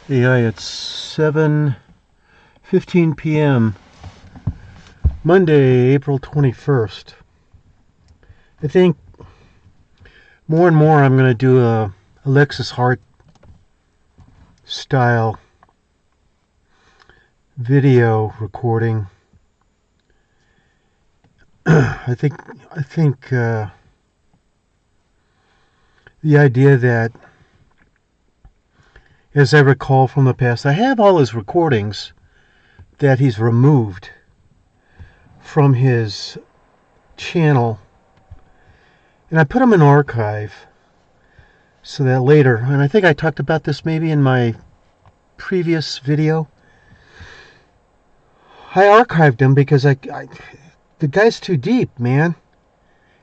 Yeah, it's 7:15 p.m. Monday, April 21st. I think more and more I'm going to do a Alexis Hart style video recording. I think the idea that, as I recall from the past, I have all his recordings that he's removed from his channel, and I put them in archive so that later, and I think I talked about this maybe in my previous video, I archived him because the guy's too deep, man,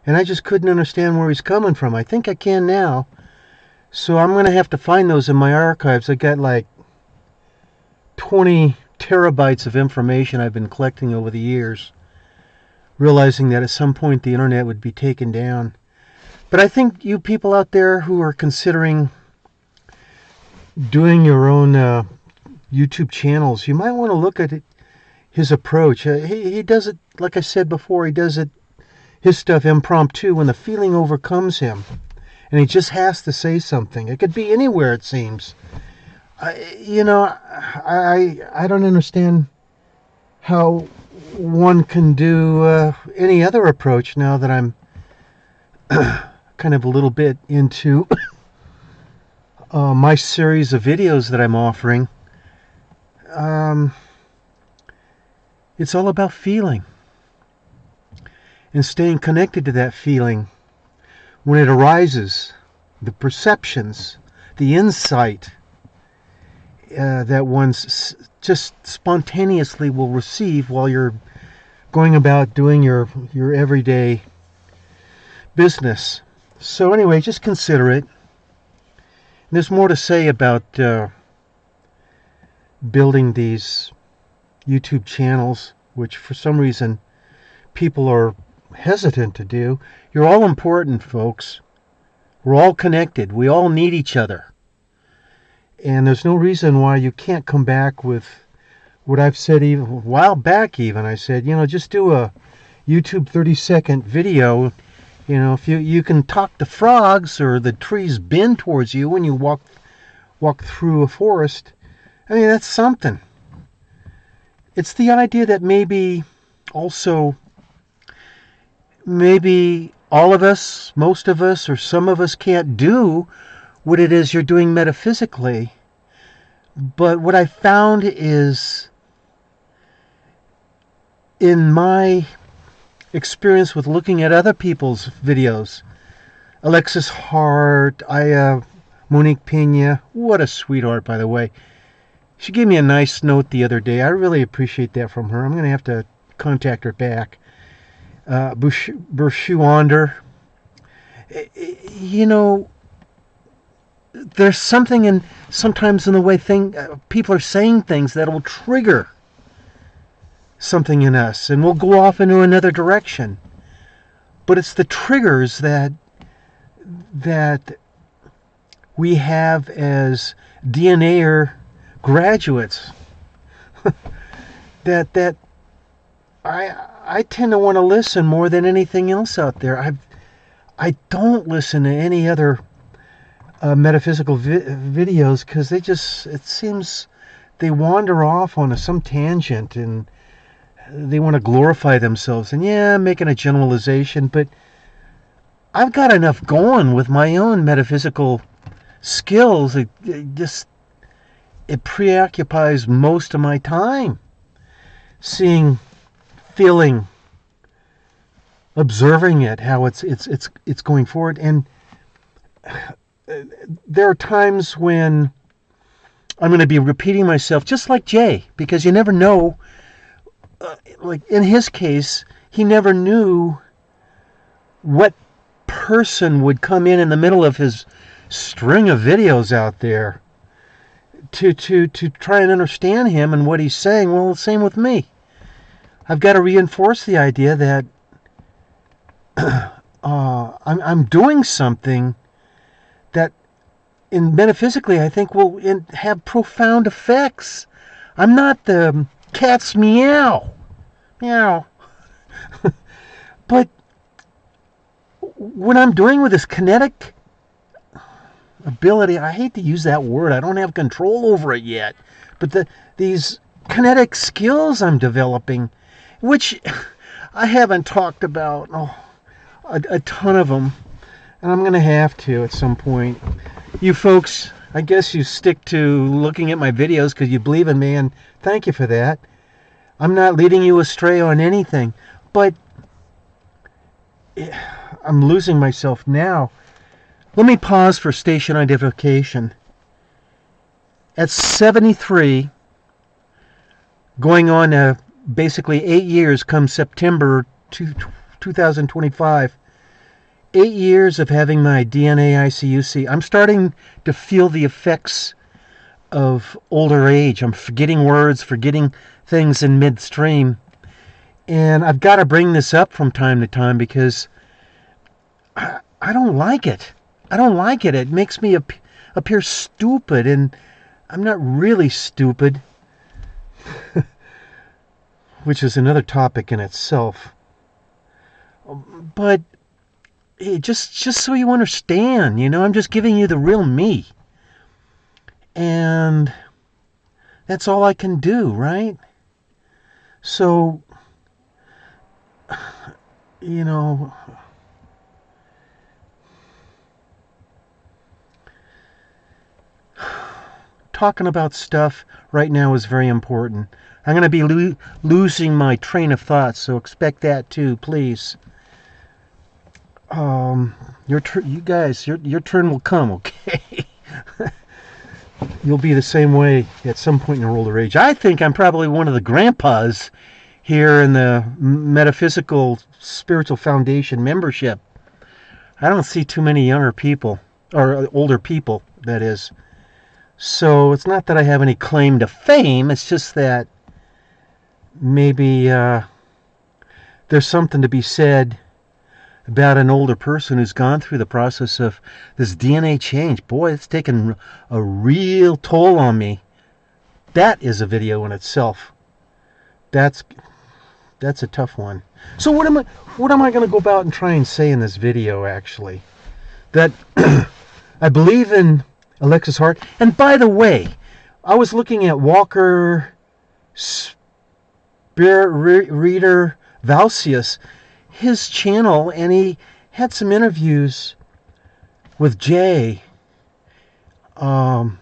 and I just couldn't understand where he's coming from. I think I can now, so I'm going to have to find those in my archives. I got like 20 terabytes of information I've been collecting over the years, realizing that at some point the internet would be taken down. But I think you people out there who are considering doing your own YouTube channels, you might want to look at his approach. He does it, like I said before, he does his stuff impromptu when the feeling overcomes him. And he just has to say something. It could be anywhere, it seems. I don't understand how one can do any other approach now that I'm kind of a little bit into my series of videos that I'm offering. It's all about feeling and staying connected to that feeling when it arises, the perceptions, the insight that one just spontaneously will receive while you're going about doing your everyday business. So anyway, just consider it. There's more to say about building these YouTube channels, which for some reason people are hesitant to do. You're all important, folks. We're all connected. We all need each other. And there's no reason why you can't come back with what I've said even a while back. Even I said, just do a YouTube 30-second video. If you can talk to frogs or the trees bend towards you when you walk through a forest. I mean, that's something. It's the idea that maybe all of us, most of us, or some of us can't do what it is you're doing metaphysically. But what I found is, in my experience with looking at other people's videos, Alexis Hart, Monique Pena, what a sweetheart, by the way. She gave me a nice note the other day. I really appreciate that from her. I'm going to have to contact her back. Bershuander. There's something sometimes in the way people are saying things that will trigger something in us, and we'll go off into another direction. But it's the triggers that we have as DNA graduates that I tend to want to listen more than anything else out there. I don't listen to any other metaphysical videos because it seems they wander off on some tangent and they want to glorify themselves. And yeah, I'm making a generalization, but I've got enough going with my own metaphysical skills. It preoccupies most of my time. Seeing, feeling, observing it, how it's going forward. And there are times when I'm going to be repeating myself, just like Jay, because you never know. Like in his case, he never knew what person would come in the middle of his string of videos out there to try and understand him and what he's saying. Well, the same with me. I've got to reinforce the idea that I'm doing something that and metaphysically, I think will have profound effects. I'm not the cat's meow, meow. But what I'm doing with this kinetic ability, I hate to use that word. I don't have control over it yet. But these kinetic skills I'm developing, which I haven't talked about a ton of them, and I'm going to have to at some point. You folks, I guess you stick to looking at my videos because you believe in me, and thank you for that. I'm not leading you astray on anything, but I'm losing myself now. Let me pause for station identification. At 73, going on basically 8 years come September 2025, 8 years of having my DNA ICUC, I'm starting to feel the effects of older age. I'm forgetting words, forgetting things in midstream. And I've got to bring this up from time to time because I don't like it. I don't like it. It makes me appear stupid, and I'm not really stupid, which is another topic in itself. But just so you understand, I'm just giving you the real me. And that's all I can do, right? So, talking about stuff right now is very important. I'm going to be losing my train of thought, so expect that too, please. You guys, your turn will come, okay? You'll be the same way at some point in your older age. I think I'm probably one of the grandpas here in the Metaphysical Spiritual Foundation membership. I don't see too many younger people, or older people, that is. So it's not that I have any claim to fame, it's just that maybe there's something to be said about an older person who's gone through the process of this DNA change. Boy, it's taken a real toll on me. That is a video in itself. That's a tough one. So what am I going to go about and try and say in this video, actually? That I believe in Alexis Hart. And by the way, I was looking at Walker Spirit Reader Valsius, his channel, and he had some interviews with Jay. And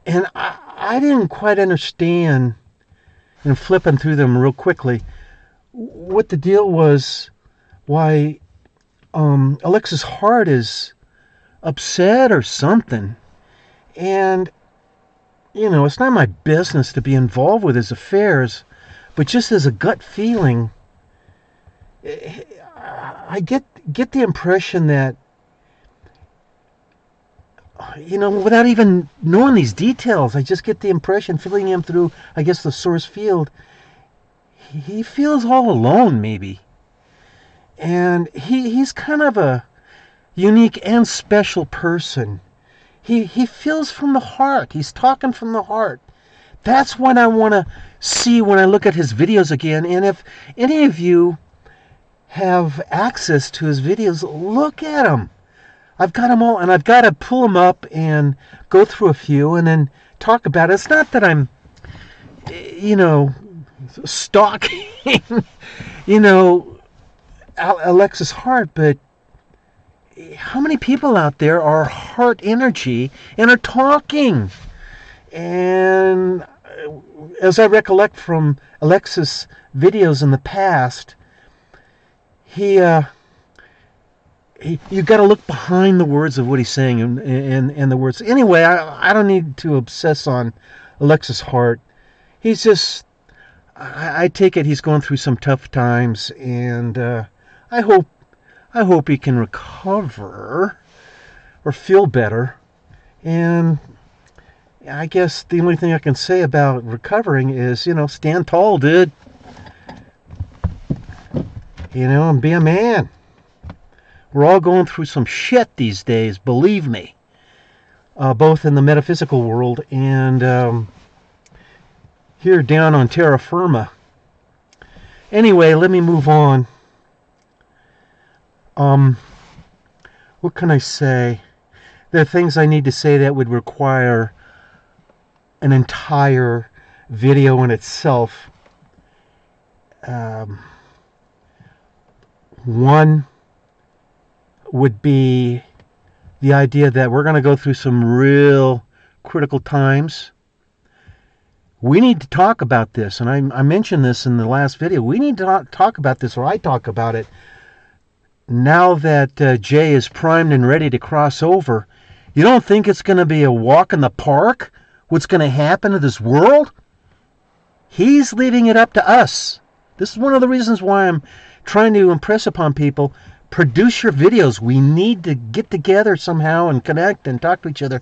I didn't quite understand, and flipping through them real quickly, what the deal was, why Alexis Hart is upset or something. And it's not my business to be involved with his affairs, but just as a gut feeling, I get the impression that without even knowing these details, I just get the impression, feeling him through, I guess, the source field, he feels all alone, maybe. And he's kind of a unique and special person. He feels from the heart. He's talking from the heart. That's what I want to see when I look at his videos again. And if any of you have access to his videos, look at them. I've got them all, and I've got to pull them up and go through a few and then talk about it. It's not that I'm, stalking, Alexis Hart, but how many people out there are heart energy and are talking? And as I recollect from Alexis' videos in the past, you got to look behind the words of what he's saying and the words. Anyway, I don't need to obsess on Alexis Hart. He's just, I take it he's going through some tough times, and I hope he can recover or feel better. And I guess the only thing I can say about recovering is, stand tall, dude. And be a man. We're all going through some shit these days, believe me. both in the metaphysical world and here down on terra firma. Anyway, let me move on. What can I say? There are things I need to say that would require an entire video in itself. One would be the idea that we're going to go through some real critical times. We need to talk about this, and I mentioned this in the last video. We need to talk about this, or I talk about it, now that Jay is primed and ready to cross over. You don't think it's going to be a walk in the park? What's going to happen to this world? He's leaving it up to us. This is one of the reasons why I'm trying to impress upon people. Produce your videos. We need to get together somehow and connect and talk to each other.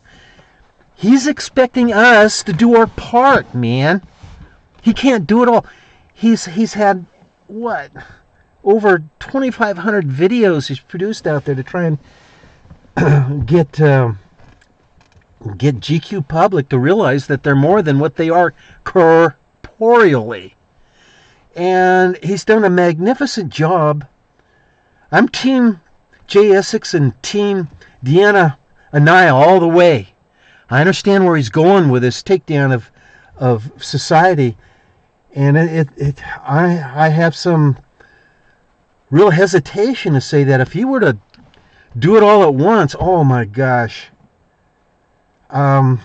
He's expecting us to do our part, man. He can't do it all. He's had, what, over 2,500 videos he's produced out there to try and get GQ Public to realize that they're more than what they are corporeally. And he's done a magnificent job. I'm Team Jay Essex and Team Deanna Anaya all the way. I understand where he's going with this takedown of society, and I have some real hesitation to say that if he were to do it all at once, oh my gosh, how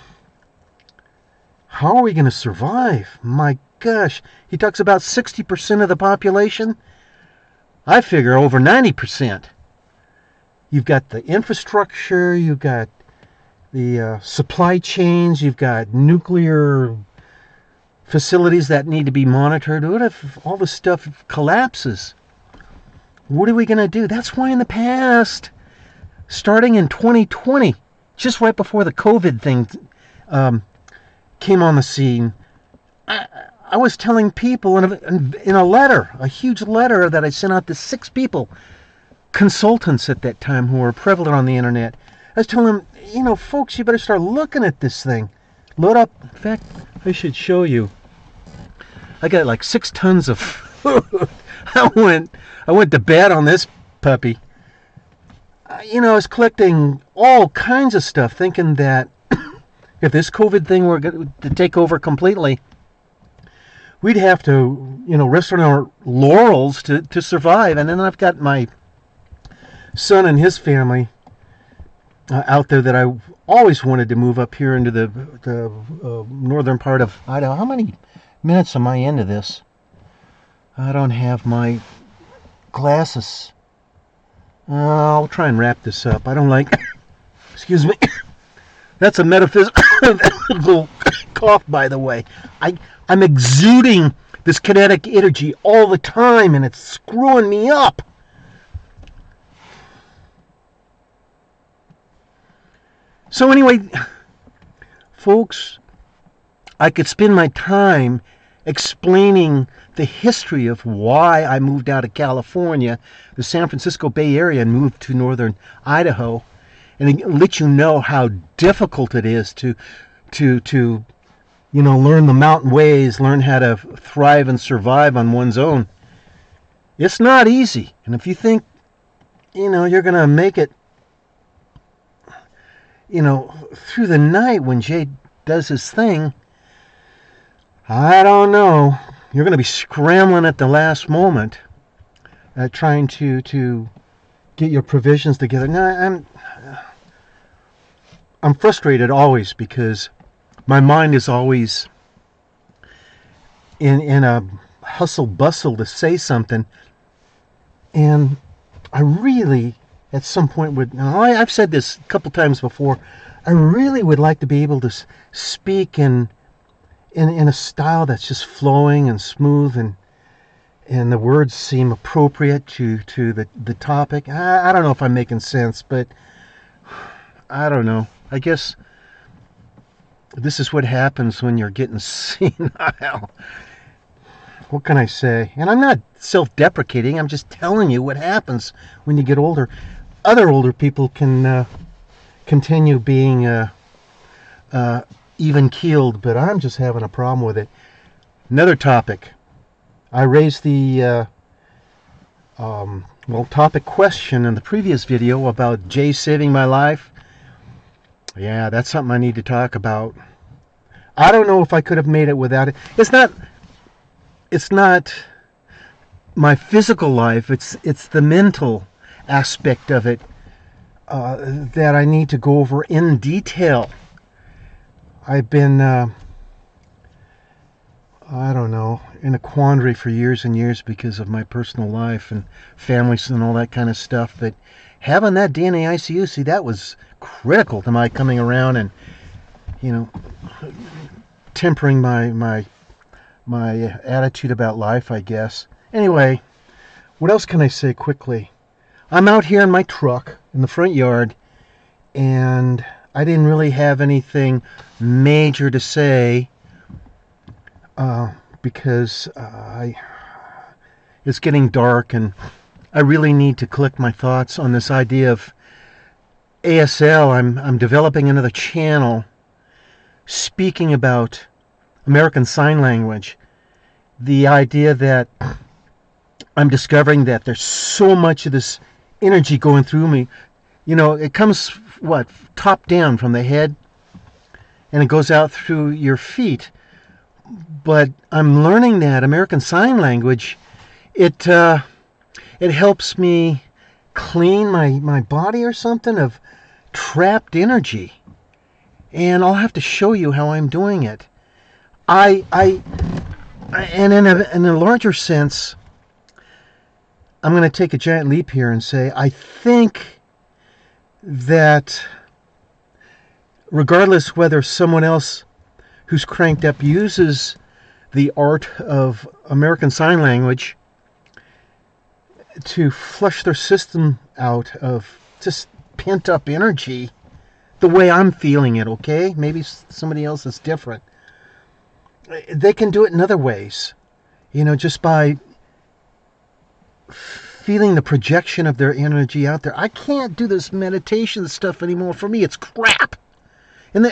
are we going to survive? My gosh, he talks about 60% of the population. I figure over 90%. You've got the infrastructure, you've got the supply chains, you've got nuclear facilities that need to be monitored. What if all this stuff collapses? What are we going to do? That's why in the past, starting in 2020, just right before the COVID thing came on the scene, I was telling people in a letter, a huge letter that I sent out to 6 people, consultants at that time who were prevalent on the internet. I was telling them, folks, you better start looking at this thing. Load up. In fact, I should show you. I got like 6 tons of food. I went to bed on this puppy. I was collecting all kinds of stuff, thinking that if this COVID thing were to take over completely, we'd have to, rest on our laurels to survive. And then I've got my son and his family out there that I always wanted to move up here into the northern part of Idaho. How many minutes am I into this? I don't have my glasses. I'll try and wrap this up. I don't like... Excuse me. That's a metaphysical cough, by the way. I'm exuding this kinetic energy all the time, and it's screwing me up. So anyway, folks, I could spend my time explaining the history of why I moved out of California, the San Francisco Bay Area, and moved to northern Idaho, and let you know how difficult it is to learn the mountain ways, learn how to thrive and survive on one's own. It's not easy. And if you think, you're going to make it, through the night when Jay does his thing, I don't know. You're going to be scrambling at the last moment, trying to get your provisions together. Now, I'm frustrated always because my mind is always in a hustle bustle to say something, and I really, at some point, I've said this a couple times before, I really would like to be able to speak in a style that's just flowing and smooth, and the words seem appropriate to the topic. I don't know if I'm making sense, but I don't know. I guess this is what happens when you're getting senile. What can I say? And I'm not self-deprecating. I'm just telling you what happens when you get older. Other older people can continue being even keeled, but I'm just having a problem with it. Another topic. I raised the topic question in the previous video about Jay saving my life. Yeah, that's something I need to talk about. I don't know if I could have made it without it. It's not my physical life. It's the mental aspect of it that I need to go over in detail. I've been, I don't know, in a quandary for years and years because of my personal life and families and all that kind of stuff. But having that day in the ICU, see, that was critical to my coming around and, tempering my attitude about life, I guess. Anyway, what else can I say quickly? I'm out here in my truck in the front yard, and I didn't really have anything major to say because it's getting dark, and I really need to collect my thoughts on this idea of ASL. I'm developing another channel speaking about American Sign Language. The idea that I'm discovering that there's so much of this energy going through me. It comes, top down from the head, and it goes out through your feet. But I'm learning that American Sign Language, it helps me clean my body or something of trapped energy. And I'll have to show you how I'm doing it. And in a larger sense, I'm going to take a giant leap here and say I think that regardless whether someone else who's cranked up uses the art of American Sign Language to flush their system out of just pent up energy, the way I'm feeling it, okay? Maybe somebody else is different. They can do it in other ways, just by feeling the projection of their energy out there. I can't do this meditation stuff anymore. For me, it's crap. And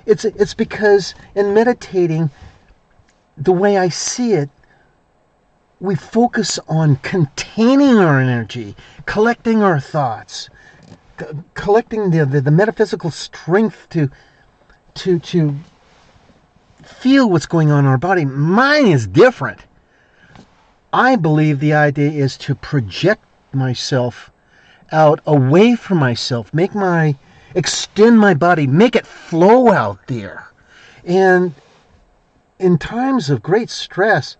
it's because in meditating, the way I see it, we focus on containing our energy, collecting our thoughts, collecting the metaphysical strength to feel what's going on in our body. Mine is different. I believe the idea is to project myself out away from myself, extend my body, make it flow out there. And in times of great stress,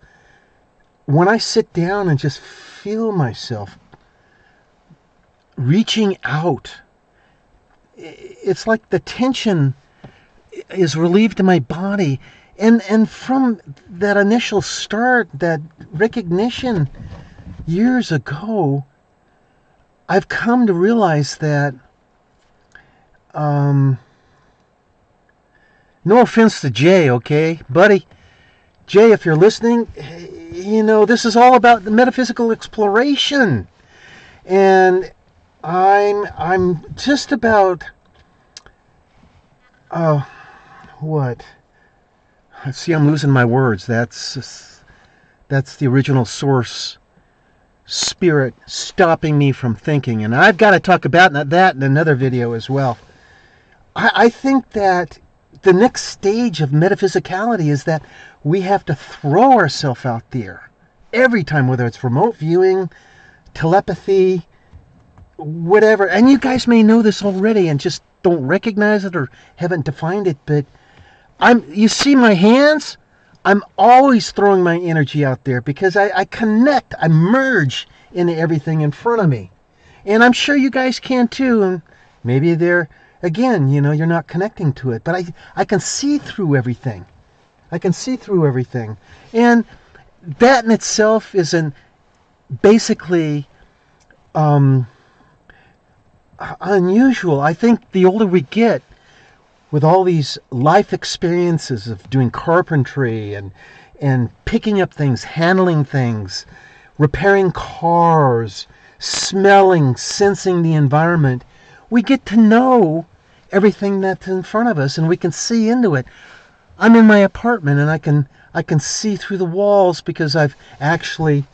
when I sit down and just feel myself reaching out, it's like the tension is relieved in my body. And from that initial start, that recognition years ago, I've come to realize that, no offense to Jay, okay? Buddy, Jay, if you're listening, this is all about the metaphysical exploration. And I'm just about, what? See, I'm losing my words. That's the original source spirit stopping me from thinking. And I've got to talk about that in another video as well. I think that the next stage of metaphysicality is that we have to throw ourselves out there every time, whether it's remote viewing, telepathy, whatever. And you guys may know this already and just don't recognize it or haven't defined it, but you see my hands? I'm always throwing my energy out there because I connect, I merge into everything in front of me. And I'm sure you guys can too. And maybe again, you're not connecting to it, but I can see through everything. I can see through everything. And that in itself is basically unusual. I think the older we get, with all these life experiences of doing carpentry and picking up things, handling things, repairing cars, smelling, sensing the environment, we get to know everything that's in front of us, and we can see into it. I'm in my apartment, and I can see through the walls because I've actually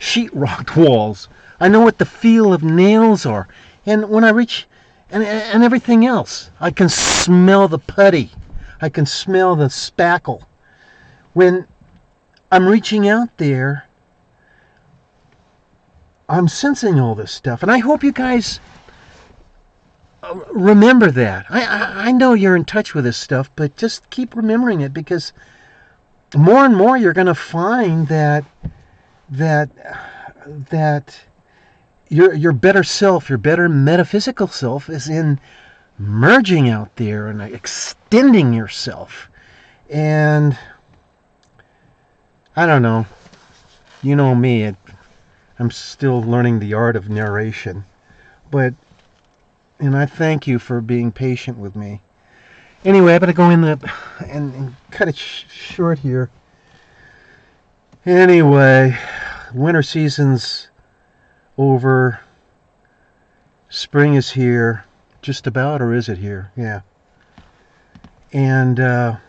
sheetrocked walls. I know what the feel of nails are, and when I reach and everything else, I can smell the putty. I can smell the spackle. When I'm reaching out there, I'm sensing all this stuff, and I hope you guys remember that. I know you're in touch with this stuff, but just keep remembering it, because more and more you're going to find that your better self, your better metaphysical self, is in merging out there and extending yourself. And I don't know. You know me. I'm still learning the art of narration. And I thank you for being patient with me. Anyway, I better go in and cut it short here. Anyway, winter season's over. Spring is here. Just about, or is it here? Yeah. And I've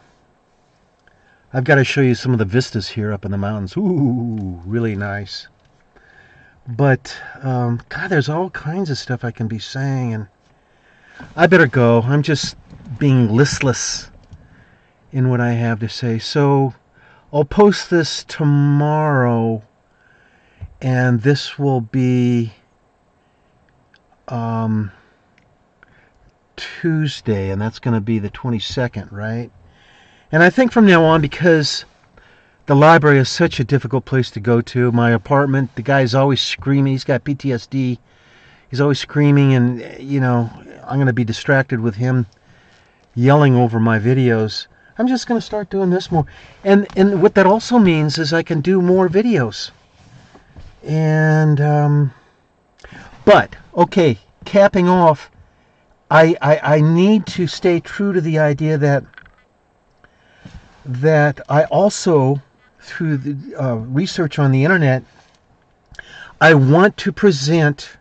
got to show you some of the vistas here up in the mountains. Ooh, really nice. But, God, there's all kinds of stuff I can be saying, and I better go. I'm just being listless in what I have to say. So I'll post this tomorrow, and this will be Tuesday, and that's going to be the 22nd, right? And I think from now on, because the library is such a difficult place to go to, my apartment, the guy's always screaming. He's got PTSD. He's always screaming, and, I'm going to be distracted with him yelling over my videos. I'm just going to start doing this more. And what that also means is I can do more videos. And, but, okay, capping off, I need to stay true to the idea that I also, through the research on the internet, I want to present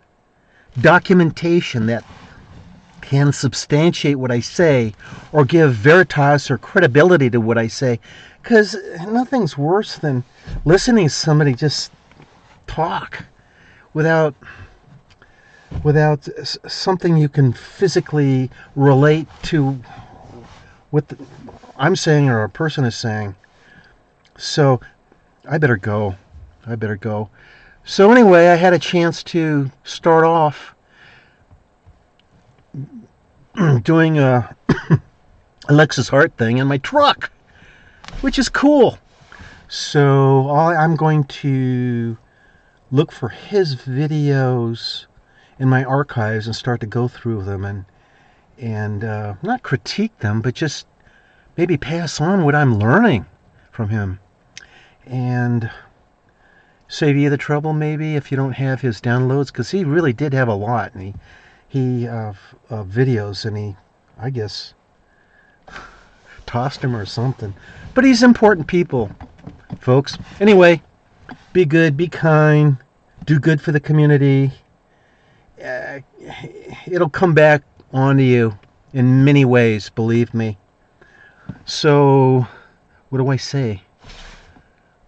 documentation that can substantiate what I say, or give veritas or credibility to what I say, because nothing's worse than listening to somebody just talk without something you can physically relate to what I'm saying or a person is saying. So I better go. So anyway, I had a chance to start off doing a Alexis Hart thing in my truck, which is cool. So I'm going to look for his videos in my archives and start to go through them and not critique them, but just maybe pass on what I'm learning from him, and save you the trouble maybe if you don't have his downloads, because he really did have a lot, and he videos, and he, I guess, tossed him or something. But he's important people, folks. Anyway, be good, be kind, do good for the community. It'll come back onto you in many ways, believe me. So, what do I say?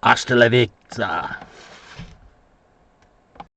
Hasta la vista.